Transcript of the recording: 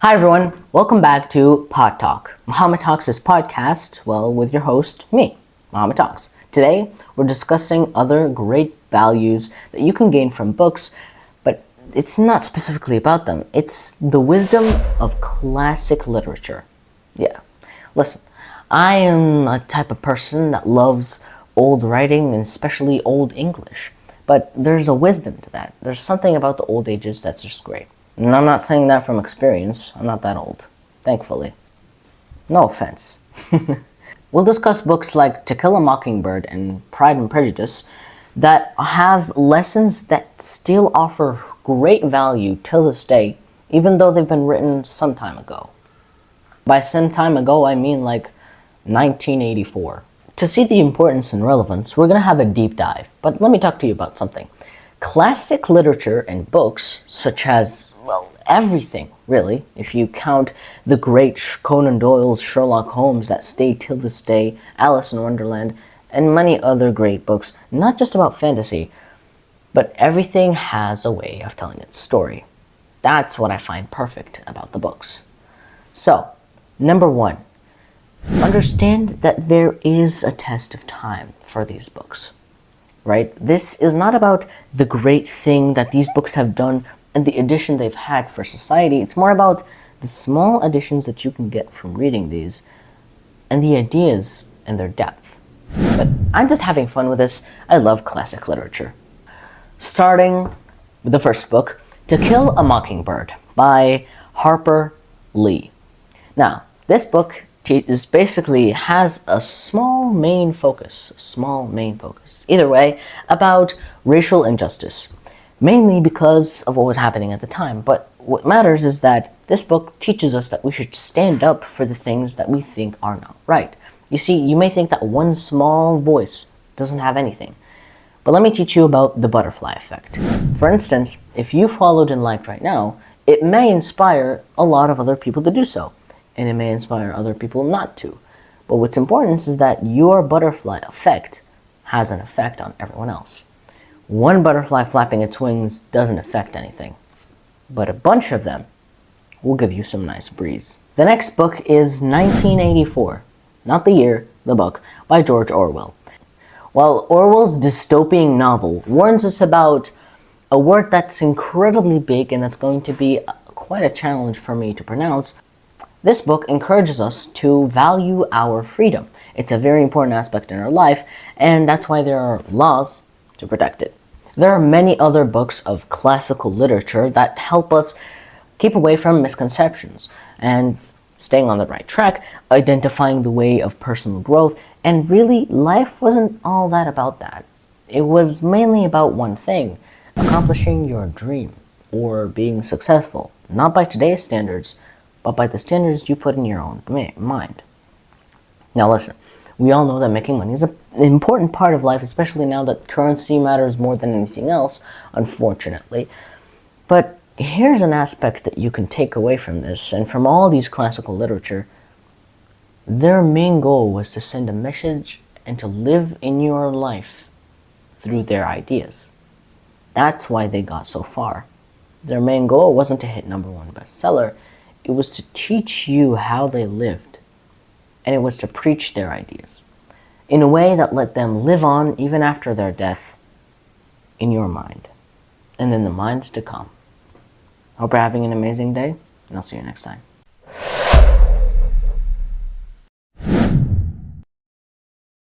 Hi everyone, welcome back to Podtalk. Muhammad Talks is podcast, with your host, me, Muhammad Talks. Today, we're discussing other great values that you can gain from books, but it's not specifically about them. It's the wisdom of classic literature. Yeah, listen, I am a type of person that loves old writing and especially old English, but there's a wisdom to that. There's something about the old ages that's just great. And I'm not saying that from experience. I'm not that old, thankfully. No offense. We'll discuss books like To Kill a Mockingbird and Pride and Prejudice that have lessons that still offer great value till this day, even though they've been written some time ago. By some time ago, I mean like 1984. To see the importance and relevance, we're going to have a deep dive, but let me talk to you about something. Classic literature and books, such as, everything, really, if you count the great Conan Doyle's Sherlock Holmes that stay till this day, Alice in Wonderland, and many other great books, not just about fantasy, but everything has a way of telling its story. That's what I find perfect about the books. So, number one, understand that there is a test of time for these books. Right? This is not about the great thing that these books have done and the addition they've had for society. It's more about the small additions that you can get from reading these and the ideas and their depth. But I'm just having fun with this. I love classic literature. Starting with the first book, To Kill a Mockingbird by Harper Lee. Now, this book has a small main focus, either way, about racial injustice, mainly because of what was happening at the time. But what matters is that this book teaches us that we should stand up for the things that we think are not right. You see, you may think that one small voice doesn't have anything, but let me teach you about the butterfly effect. For instance, if you followed in life right now, it may inspire a lot of other people to do so. And it may inspire other people not to. But what's important is that your butterfly effect has an effect on everyone else. One butterfly flapping its wings doesn't affect anything, but a bunch of them will give you some nice breeze. The next book is 1984, not the year, the book, by George Orwell. While Orwell's dystopian novel warns us about a word that's incredibly big and that's going to be quite a challenge for me to pronounce, this book encourages us to value our freedom. It's a very important aspect in our life, and that's why there are laws to protect it. There are many other books of classical literature that help us keep away from misconceptions and staying on the right track, identifying the way of personal growth, and really, life wasn't all that about that. It was mainly about one thing, accomplishing your dream or being successful, not by today's standards, but by the standards you put in your own mind. Now listen, we all know that making money is an important part of life, especially now that currency matters more than anything else, unfortunately. But here's an aspect that you can take away from this, and from all these classical literature. Their main goal was to send a message and to live in your life through their ideas. That's why they got so far. Their main goal wasn't to hit #1 bestseller. It was to teach you how they lived, and it was to preach their ideas in a way that let them live on even after their death in your mind and in the minds to come. Hope you're having an amazing day, and I'll see you next time.